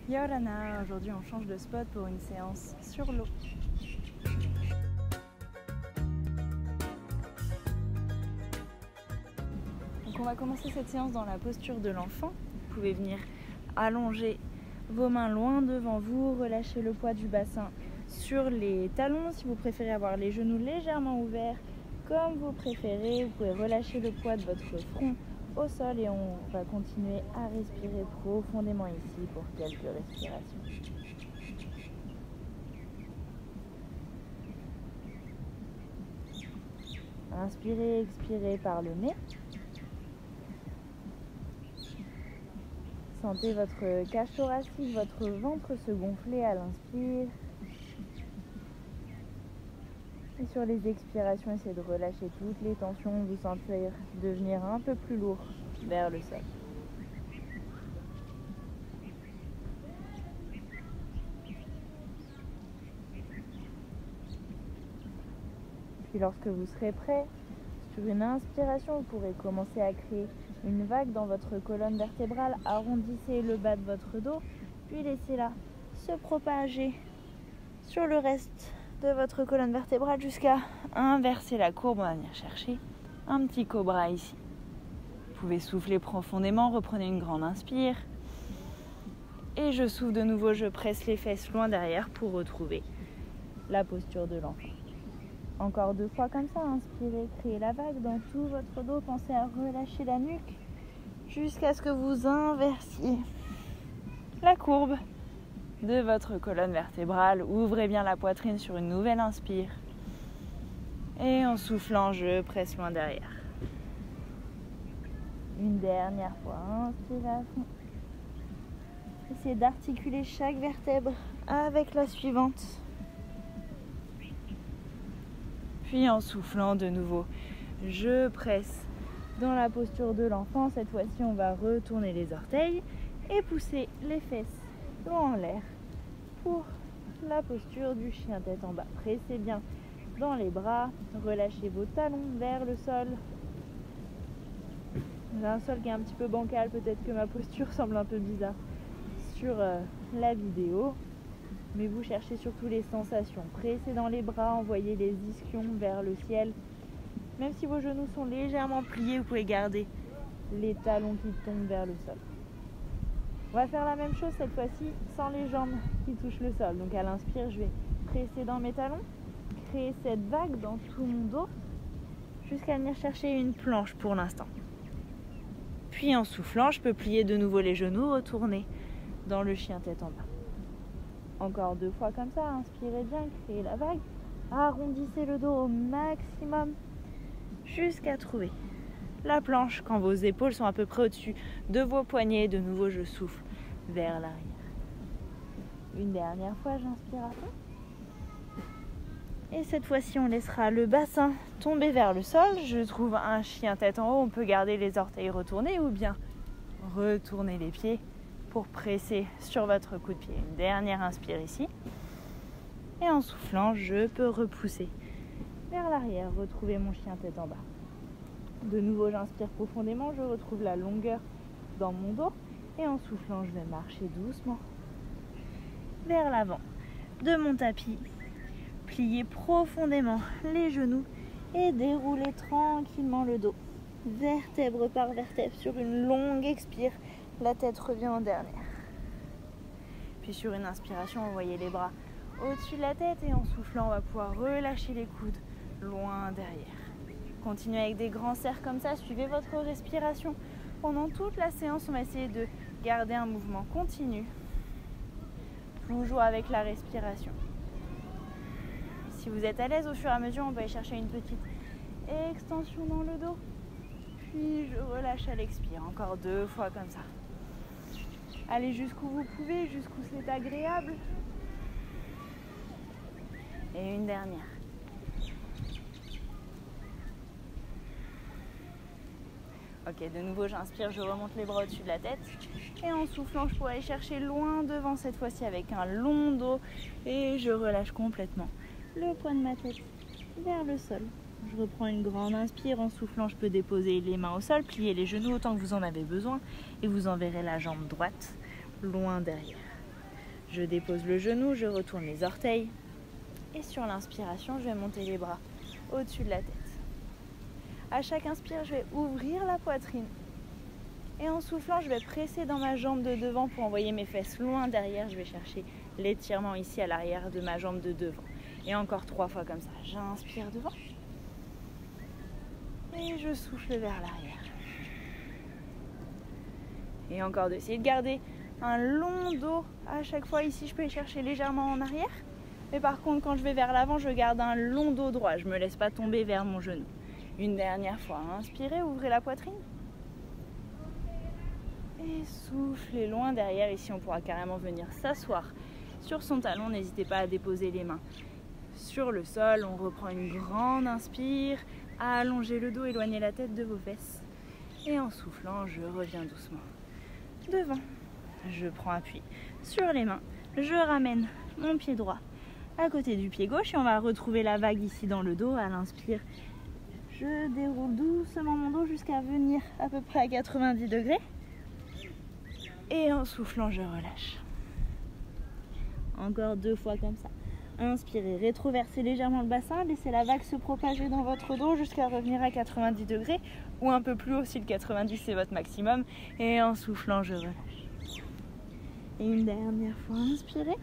Yolana, aujourd'hui on change de spot pour une séance sur l'eau. Donc on va commencer cette séance dans la posture de l'enfant. Vous pouvez venir allonger vos mains loin devant vous, relâcher le poids du bassin sur les talons. Si vous préférez avoir les genoux légèrement ouverts, comme vous préférez, vous pouvez relâcher le poids de votre front au sol et on va continuer à respirer profondément ici pour quelques respirations. Inspirez, expirez par le nez. Sentez votre cage thoracique, votre ventre se gonfler à l'inspire. Et sur les expirations, essayez de relâcher toutes les tensions, vous sentir devenir un peu plus lourd vers le sol. Puis lorsque vous serez prêt, sur une inspiration, vous pourrez commencer à créer une vague dans votre colonne vertébrale. Arrondissez le bas de votre dos, puis laissez-la se propager sur le reste de votre colonne vertébrale jusqu'à inverser la courbe. On va venir chercher un petit cobra ici. Vous pouvez souffler profondément, reprenez une grande inspire. Et je souffle de nouveau, je presse les fesses loin derrière pour retrouver la posture de l'enfant. Encore 2 fois comme ça, inspirez, créez la vague dans tout votre dos. Pensez à relâcher la nuque jusqu'à ce que vous inversiez la courbe de votre colonne vertébrale. Ouvrez bien la poitrine sur une nouvelle inspire. Et en soufflant, je presse loin derrière. Une dernière fois, inspirez à fond. Essayez d'articuler chaque vertèbre avec la suivante. Puis en soufflant de nouveau, je presse dans la posture de l'enfant. Cette fois-ci, on va retourner les orteils et pousser les fesses loin en l'air pour la posture du chien tête en bas. Pressez bien dans les bras, relâchez vos talons vers le sol. J'ai un sol qui est un petit peu bancal, peut-être que ma posture semble un peu bizarre sur la vidéo. Mais vous cherchez surtout les sensations. Pressez dans les bras, envoyez les ischions vers le ciel. Même si vos genoux sont légèrement pliés, vous pouvez garder les talons qui tombent vers le sol. On va faire la même chose cette fois-ci sans les jambes qui touchent le sol. Donc à l'inspire, je vais presser dans mes talons, créer cette vague dans tout mon dos jusqu'à venir chercher une planche pour l'instant. Puis en soufflant, je peux plier de nouveau les genoux, retourner dans le chien tête en bas. Encore 2 fois comme ça, inspirez bien, créez la vague, arrondissez le dos au maximum jusqu'à trouver la planche quand vos épaules sont à peu près au-dessus de vos poignets. De nouveau, je souffle vers l'arrière. Une dernière fois, j'inspire à fond. Et cette fois-ci, on laissera le bassin tomber vers le sol. Je trouve un chien tête en haut, on peut garder les orteils retournés ou bien retourner les pieds pour presser sur votre coup de pied. Une dernière inspire ici. Et en soufflant, je peux repousser vers l'arrière, retrouver mon chien tête en bas. De nouveau, j'inspire profondément, je retrouve la longueur dans mon dos. Et en soufflant, je vais marcher doucement vers l'avant de mon tapis. Plier profondément les genoux et dérouler tranquillement le dos. Vertèbre par vertèbre sur une longue expire. La tête revient en dernière. Puis sur une inspiration, envoyez les bras au-dessus de la tête et en soufflant, on va pouvoir relâcher les coudes loin derrière. Continuez avec des grands cercles comme ça, suivez votre respiration. Pendant toute la séance, on va essayer de garder un mouvement continu, toujours avec la respiration. Si vous êtes à l'aise, au fur et à mesure, on va aller chercher une petite extension dans le dos. Puis je relâche à l'expire, encore 2 fois comme ça. Allez jusqu'où vous pouvez, jusqu'où c'est agréable. Et une dernière. Ok, de nouveau j'inspire, je remonte les bras au-dessus de la tête. Et en soufflant, je pourrais aller chercher loin devant cette fois-ci avec un long dos. Et je relâche complètement le poids de ma tête vers le sol. Je reprends une grande inspire. En soufflant, je peux déposer les mains au sol, plier les genoux autant que vous en avez besoin. Et vous enverrez la jambe droite loin derrière. Je dépose le genou, je retourne les orteils. Et sur l'inspiration, je vais monter les bras au-dessus de la tête. À chaque inspire, je vais ouvrir la poitrine. Et en soufflant, je vais presser dans ma jambe de devant pour envoyer mes fesses loin derrière. Je vais chercher l'étirement ici à l'arrière de ma jambe de devant. Et encore 3 fois comme ça. J'inspire devant. Et je souffle vers l'arrière. Et encore 2. Essayez de garder un long dos à chaque fois. Ici, je peux aller chercher légèrement en arrière. Mais par contre, quand je vais vers l'avant, je garde un long dos droit. Je ne me laisse pas tomber vers mon genou. Une dernière fois. Inspirez, ouvrez la poitrine. Et soufflez loin derrière. Ici, on pourra carrément venir s'asseoir sur son talon. N'hésitez pas à déposer les mains sur le sol. On reprend une grande inspire. Allongez le dos, éloignez la tête de vos fesses. Et en soufflant, je reviens doucement devant. Je prends appui sur les mains. Je ramène mon pied droit à côté du pied gauche et on va retrouver la vague ici dans le dos. À l'inspire, je déroule doucement mon dos jusqu'à venir à peu près à 90 degrés. Et en soufflant, je relâche. Encore 2 fois comme ça. Inspirez, rétroversez légèrement le bassin, laissez la vague se propager dans votre dos jusqu'à revenir à 90 degrés ou un peu plus haut si le 90 c'est votre maximum. Et en soufflant, je relâche. Et une dernière fois, inspirez.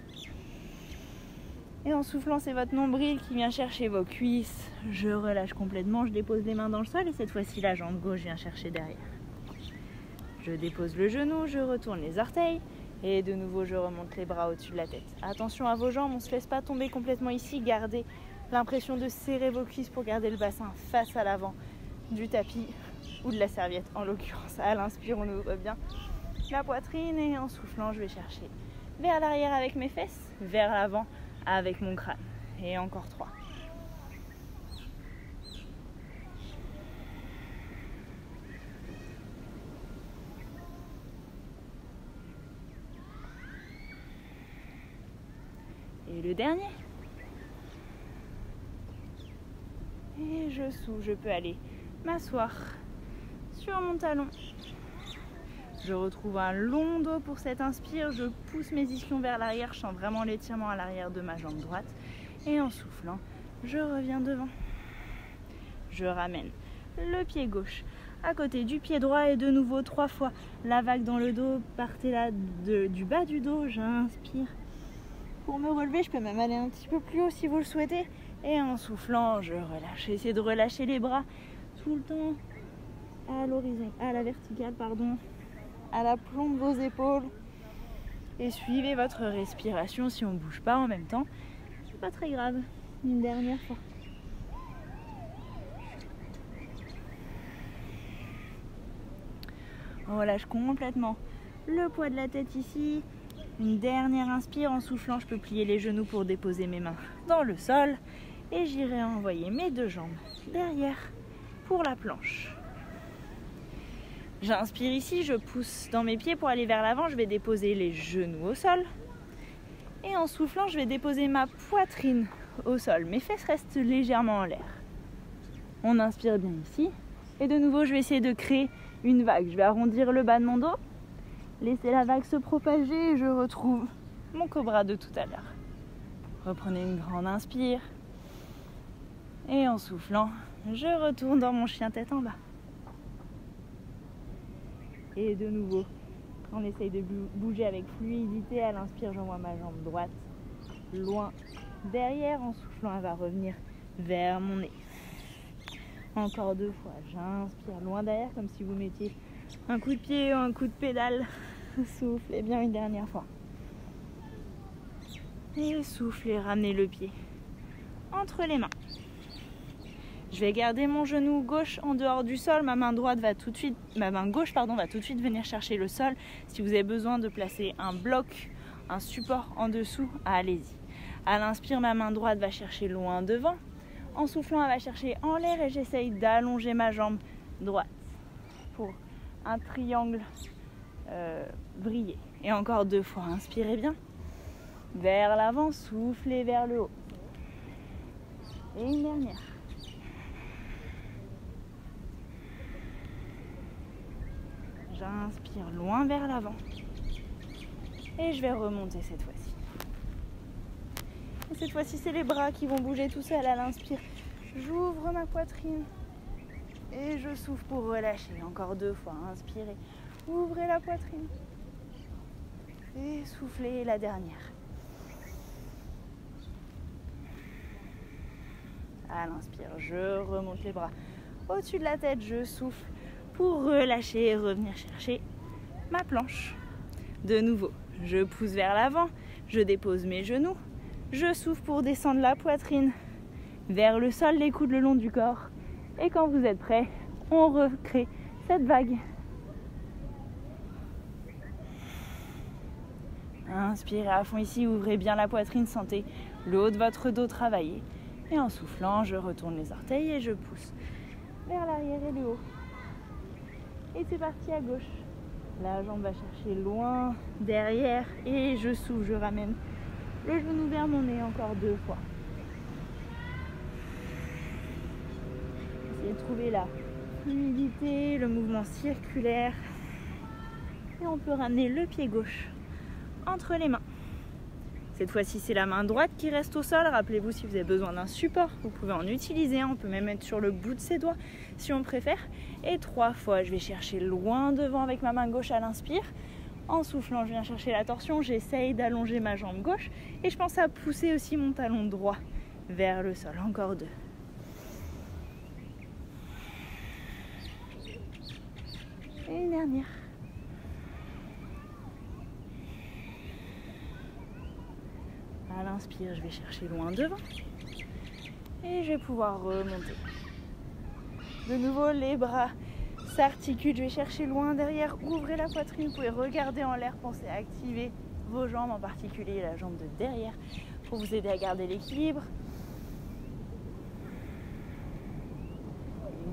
Et en soufflant, c'est votre nombril qui vient chercher vos cuisses. Je relâche complètement, je dépose les mains dans le sol et cette fois-ci, la jambe gauche vient chercher derrière. Je dépose le genou, je retourne les orteils et de nouveau, je remonte les bras au-dessus de la tête. Attention à vos jambes, on ne se laisse pas tomber complètement ici. Gardez l'impression de serrer vos cuisses pour garder le bassin face à l'avant du tapis ou de la serviette en l'occurrence. À l'inspire, on ouvre bien la poitrine et en soufflant, je vais chercher vers l'arrière avec mes fesses, vers l'avant avec mon crâne. Et encore 3. Et le dernier. Et je souffle, je peux aller m'asseoir sur mon talon. Je retrouve un long dos pour cette inspire. Je pousse mes ischions vers l'arrière. Je sens vraiment l'étirement à l'arrière de ma jambe droite. Et en soufflant, je reviens devant. Je ramène le pied gauche à côté du pied droit et de nouveau 3 fois la vague dans le dos. Partez là du bas du dos. J'inspire. Pour me relever, je peux même aller un petit peu plus haut si vous le souhaitez. Et en soufflant, je relâche. Essayez de relâcher les bras tout le temps à l'horizon, à la verticale, pardon, à l'aplomb de vos épaules. Et suivez votre respiration. Si on ne bouge pas en même temps, c'est pas très grave. Une dernière fois. On relâche complètement le poids de la tête ici. Une dernière inspire, en soufflant, je peux plier les genoux pour déposer mes mains dans le sol. Et j'irai envoyer mes 2 jambes derrière pour la planche. J'inspire ici, je pousse dans mes pieds pour aller vers l'avant. Je vais déposer les genoux au sol. Et en soufflant, je vais déposer ma poitrine au sol. Mes fesses restent légèrement en l'air. On inspire bien ici. Et de nouveau, je vais essayer de créer une vague. Je vais arrondir le bas de mon dos. Laissez la vague se propager et je retrouve mon cobra de tout à l'heure. Reprenez une grande inspire. Et en soufflant, je retourne dans mon chien tête en bas. Et de nouveau, on essaye de bouger avec fluidité. À l'inspire, j'envoie ma jambe droite loin derrière. En soufflant, elle va revenir vers mon nez. Encore 2 fois, j'inspire loin derrière comme si vous mettiez un coup de pied ou un coup de pédale. Soufflez bien une dernière fois. Et soufflez, ramenez le pied entre les mains. Je vais garder mon genou gauche en dehors du sol. Ma main gauche va tout de suite venir chercher le sol. Si vous avez besoin de placer un bloc, un support en dessous, allez-y. À l'inspire, ma main droite va chercher loin devant. En soufflant, elle va chercher en l'air et j'essaye d'allonger ma jambe droite pour un triangle vrillé. Et encore 2 fois, inspirez bien. Vers l'avant, soufflez vers le haut. Et une dernière. J'inspire loin vers l'avant. Et je vais remonter cette fois-ci. Et cette fois-ci, c'est les bras qui vont bouger tout seuls à l'inspire. J'ouvre ma poitrine et je souffle pour relâcher. Encore 2 fois, inspirez, ouvrez la poitrine et soufflez la dernière. À l'inspire, je remonte les bras au-dessus de la tête, je souffle pour relâcher et revenir chercher ma planche. De nouveau, je pousse vers l'avant, je dépose mes genoux, je souffle pour descendre la poitrine vers le sol, les coudes le long du corps. Et quand vous êtes prêts, on recrée cette vague. Inspirez à fond ici, ouvrez bien la poitrine, sentez le haut de votre dos travailler. Et en soufflant, je retourne les orteils et je pousse vers l'arrière et le haut. Et c'est parti à gauche. La jambe va chercher loin, derrière, et je souffle, je ramène le genou vers mon nez encore 2 fois. Essayez de trouver la fluidité, le mouvement circulaire. Et on peut ramener le pied gauche entre les mains. Cette fois-ci, c'est la main droite qui reste au sol. Rappelez-vous, si vous avez besoin d'un support, vous pouvez en utiliser un. On peut même être sur le bout de ses doigts si on préfère. Et 3 fois, je vais chercher loin devant avec ma main gauche à l'inspire. En soufflant, je viens chercher la torsion. J'essaye d'allonger ma jambe gauche. Et je pense à pousser aussi mon talon droit vers le sol. Encore 2. Et une dernière. À l'inspire, je vais chercher loin devant et je vais pouvoir remonter. De nouveau, les bras s'articulent, je vais chercher loin derrière, ouvrez la poitrine, vous pouvez regarder en l'air, pensez à activer vos jambes, en particulier la jambe de derrière, pour vous aider à garder l'équilibre.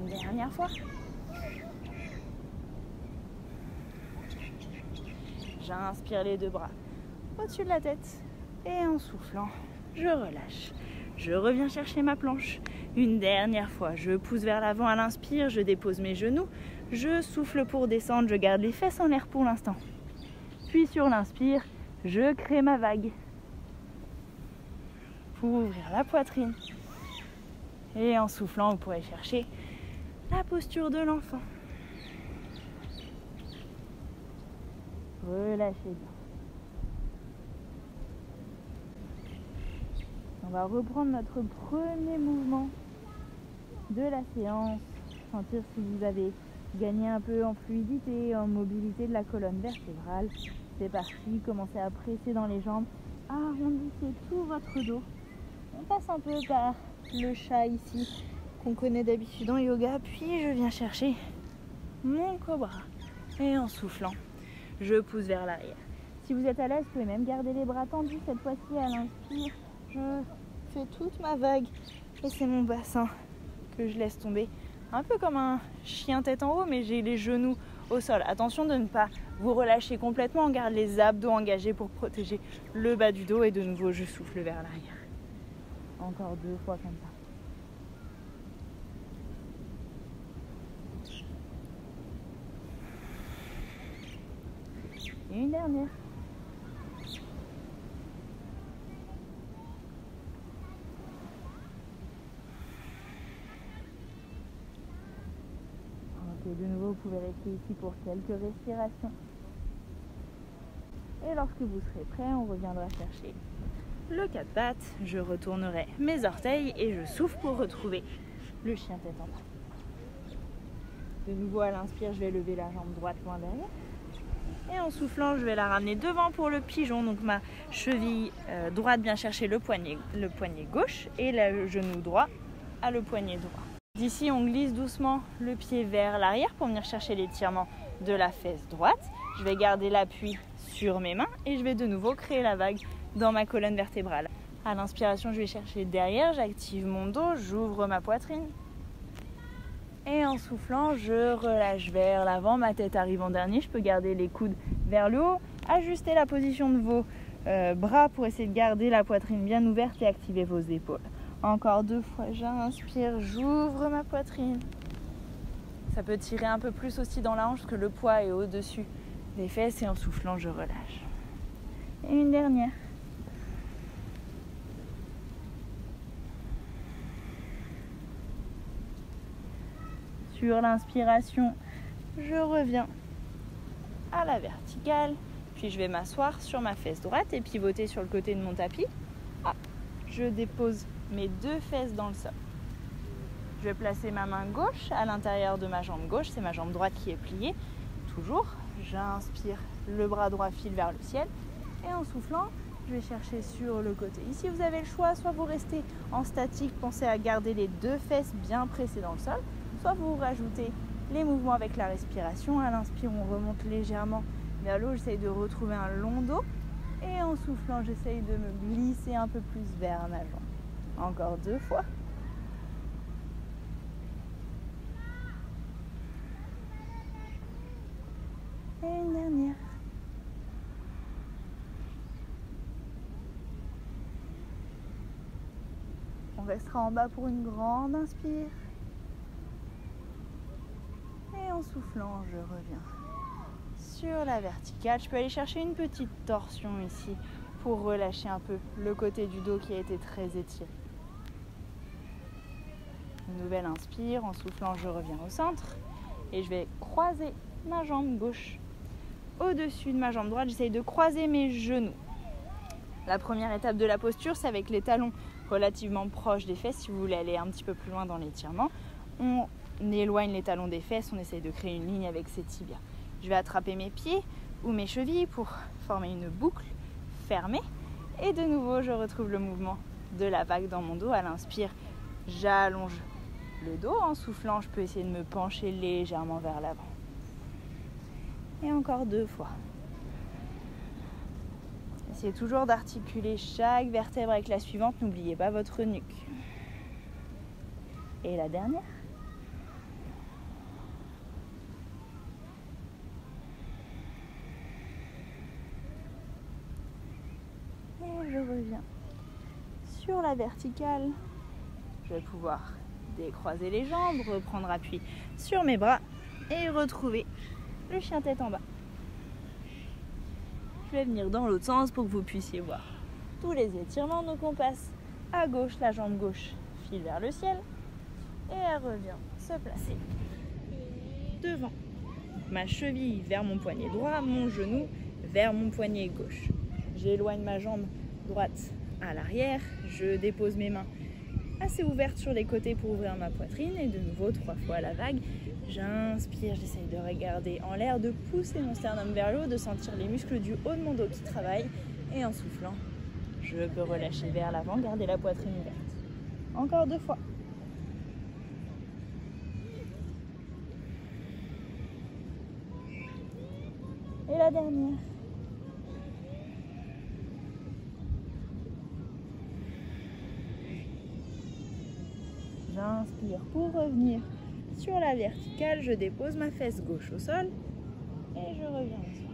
Une dernière fois. J'inspire les 2 bras au-dessus de la tête. Et en soufflant, je relâche. Je reviens chercher ma planche. Une dernière fois, je pousse vers l'avant à l'inspire, je dépose mes genoux. Je souffle pour descendre, je garde les fesses en l'air pour l'instant. Puis sur l'inspire, je crée ma vague. Pour ouvrir la poitrine. Et en soufflant, vous pourrez chercher la posture de l'enfant. Relâchez bien. On va reprendre notre premier mouvement de la séance. Sentir si vous avez gagné un peu en fluidité, en mobilité de la colonne vertébrale. C'est parti, commencez à presser dans les jambes. Arrondissez tout votre dos. On passe un peu par le chat ici, qu'on connaît d'habitude en yoga. Puis je viens chercher mon cobra. Et en soufflant, je pousse vers l'arrière. Si vous êtes à l'aise, vous pouvez même garder les bras tendus. Cette fois-ci, à l'inspire, je fais toute ma vague et c'est mon bassin que je laisse tomber. Un peu comme un chien tête en haut, mais j'ai les genoux au sol. Attention de ne pas vous relâcher complètement. On garde les abdos engagés pour protéger le bas du dos. Et de nouveau, je souffle vers l'arrière. Encore 2 fois comme ça. Et une dernière. Ok, de nouveau, vous pouvez rester ici pour quelques respirations. Et lorsque vous serez prêt, on reviendra chercher le 4 pattes. Je retournerai mes orteils et je souffle pour retrouver le chien tête en bas. De nouveau, à l'inspire, je vais lever la jambe droite loin derrière. Et en soufflant, je vais la ramener devant pour le pigeon. Donc ma cheville droite vient chercher le poignet gauche et le genou droit à le poignet droit. D'ici, on glisse doucement le pied vers l'arrière pour venir chercher l'étirement de la fesse droite. Je vais garder l'appui sur mes mains et je vais de nouveau créer la vague dans ma colonne vertébrale. À l'inspiration, je vais chercher derrière, j'active mon dos, j'ouvre ma poitrine. Et en soufflant, je relâche vers l'avant, ma tête arrive en dernier. Je peux garder les coudes vers le haut, ajuster la position de vos bras pour essayer de garder la poitrine bien ouverte et activer vos épaules. Encore 2 fois, j'inspire, j'ouvre ma poitrine. Ça peut tirer un peu plus aussi dans la hanche parce que le poids est au-dessus des fesses et en soufflant, je relâche. Et une dernière. Sur l'inspiration, je reviens à la verticale. Puis je vais m'asseoir sur ma fesse droite et pivoter sur le côté de mon tapis. Je dépose mes 2 fesses dans le sol. Je vais placer ma main gauche à l'intérieur de ma jambe gauche. C'est ma jambe droite qui est pliée. Toujours, j'inspire, le bras droit file vers le ciel. Et en soufflant, je vais chercher sur le côté. Ici, vous avez le choix. Soit vous restez en statique, pensez à garder les 2 fesses bien pressées dans le sol. Soit vous rajoutez les mouvements avec la respiration. À l'inspire, on remonte légèrement vers le haut. J'essaye de retrouver un long dos. Et en soufflant, j'essaye de me glisser un peu plus vers ma jambe. Encore 2 fois. Et une dernière. On restera en bas pour une grande inspire. Et en soufflant, je reviens sur la verticale. Je peux aller chercher une petite torsion ici pour relâcher un peu le côté du dos qui a été très étiré. Une nouvelle inspire. En soufflant, je reviens au centre. Et je vais croiser ma jambe gauche au-dessus de ma jambe droite. J'essaye de croiser mes genoux. La première étape de la posture, c'est avec les talons relativement proches des fesses. Si vous voulez aller un petit peu plus loin dans l'étirement, on éloigne les talons des fesses. On essaye de créer une ligne avec ses tibias. Je vais attraper mes pieds ou mes chevilles pour former une boucle fermée. Et de nouveau, je retrouve le mouvement de la vague dans mon dos. À l'inspire, j'allonge le dos. En soufflant, je peux essayer de me pencher légèrement vers l'avant. Et encore 2 fois. Essayez toujours d'articuler chaque vertèbre avec la suivante. N'oubliez pas votre nuque. Et la dernière. Et je reviens sur la verticale. Je vais pouvoir décroiser les jambes, reprendre appui sur mes bras et retrouver le chien tête en bas. Je vais venir dans l'autre sens pour que vous puissiez voir tous les étirements. Donc on passe à gauche, la jambe gauche file vers le ciel et elle revient se placer devant. Ma cheville vers mon poignet droit, mon genou vers mon poignet gauche. J'éloigne ma jambe droite à l'arrière, je dépose mes mains assez ouvertes sur les côtés pour ouvrir ma poitrine et de nouveau 3 fois la vague. J'inspire, j'essaye de regarder en l'air, de pousser mon sternum vers le haut, de sentir les muscles du haut de mon dos qui travaillent. Et en soufflant, je peux relâcher vers l'avant, garder la poitrine ouverte. Encore 2 fois. Et la dernière. J'inspire pour revenir sur la verticale. Je dépose ma fesse gauche au sol et je reviens m'asseoir.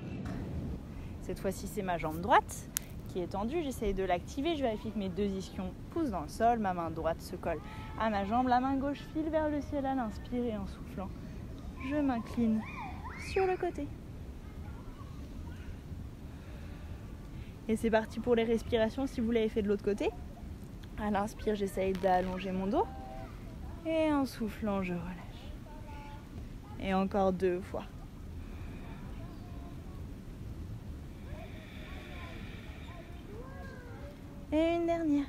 Cette fois-ci, c'est ma jambe droite qui est tendue. J'essaye de l'activer. Je vérifie que mes 2 ischions poussent dans le sol. Ma main droite se colle à ma jambe. La main gauche file vers le ciel à l'inspire et en soufflant, je m'incline sur le côté. Et c'est parti pour les respirations si vous l'avez fait de l'autre côté. À l'inspire, j'essaye d'allonger mon dos. Et en soufflant, je relâche. Et encore 2 fois. Et une dernière.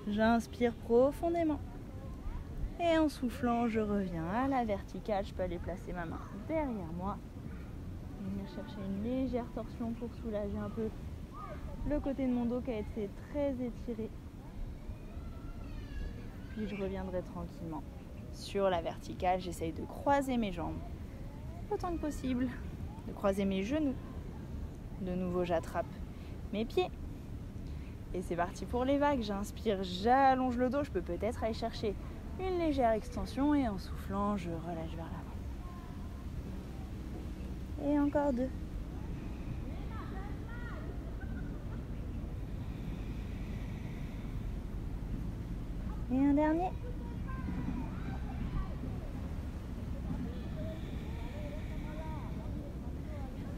J'inspire profondément. Et en soufflant, je reviens à la verticale. Je peux aller placer ma main derrière moi. Venir chercher une légère torsion pour soulager un peu le côté de mon dos qui a été très étiré. Puis je reviendrai tranquillement sur la verticale. J'essaye de croiser mes jambes autant que possible, de croiser mes genoux. De nouveau, j'attrape mes pieds. Et c'est parti pour les vagues. J'inspire, j'allonge le dos. Je peux peut-être aller chercher une légère extension et en soufflant, je relâche vers l'avant. Et encore 2. Et un dernier.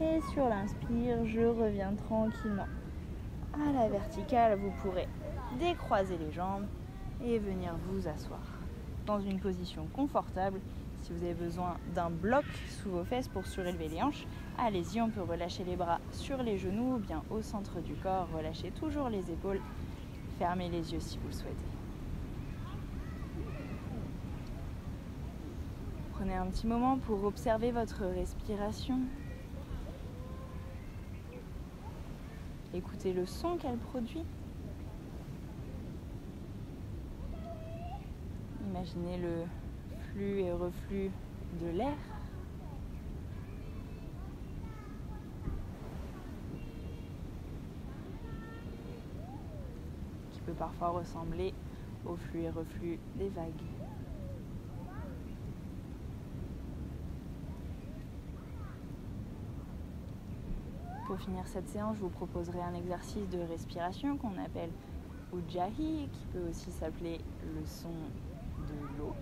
Et sur l'inspire, je reviens tranquillement à la verticale. Vous pourrez décroiser les jambes et venir vous asseoir dans une position confortable. Si vous avez besoin d'un bloc sous vos fesses pour surélever les hanches, allez-y, on peut relâcher les bras sur les genoux ou bien au centre du corps. Relâchez toujours les épaules. Fermez les yeux si vous le souhaitez. Prenez un petit moment pour observer votre respiration. Écoutez le son qu'elle produit. Imaginez le flux et reflux de l'air. Qui peut parfois ressembler au flux et reflux des vagues. Pour finir cette séance, je vous proposerai un exercice de respiration qu'on appelle Ujjayi, qui peut aussi s'appeler le son de l'eau,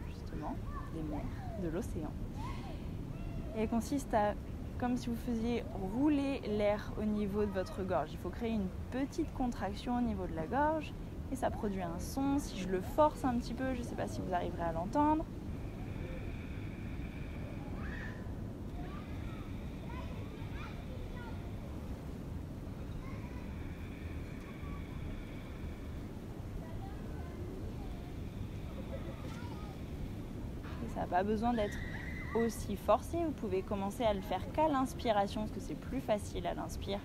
justement, des mers, de l'océan. Et elle consiste à, comme si vous faisiez rouler l'air au niveau de votre gorge. Il faut créer une petite contraction au niveau de la gorge et ça produit un son. Si je le force un petit peu, je ne sais pas si vous arriverez à l'entendre. Ça n'a pas besoin d'être aussi forcé. Vous pouvez commencer à le faire qu'à l'inspiration, parce que c'est plus facile à l'inspire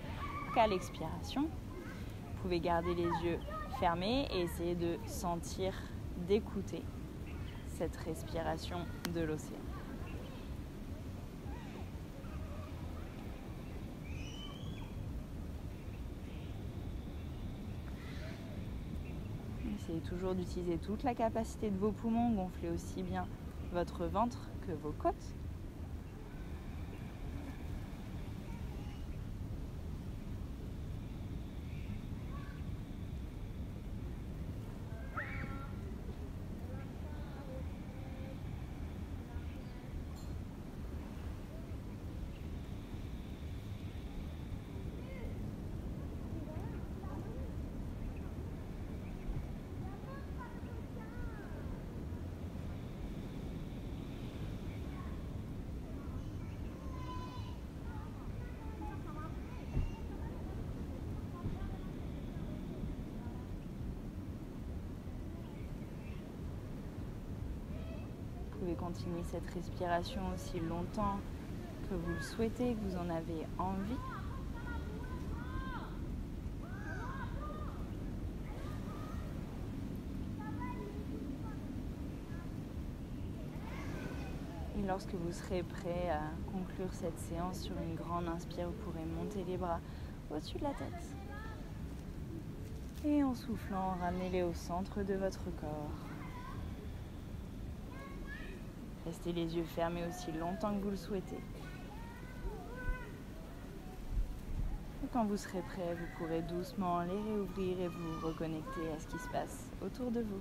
qu'à l'expiration. Vous pouvez garder les yeux fermés et essayer de sentir, d'écouter cette respiration de l'océan. Essayez toujours d'utiliser toute la capacité de vos poumons, gonflez aussi bien votre ventre que vos côtes. Vous pouvez continuer cette respiration aussi longtemps que vous le souhaitez, que vous en avez envie. Et lorsque vous serez prêt à conclure cette séance sur une grande inspire, vous pourrez monter les bras au-dessus de la tête. Et en soufflant, ramenez-les au centre de votre corps. Restez les yeux fermés aussi longtemps que vous le souhaitez. Et quand vous serez prêt, vous pourrez doucement les réouvrir et vous reconnecter à ce qui se passe autour de vous.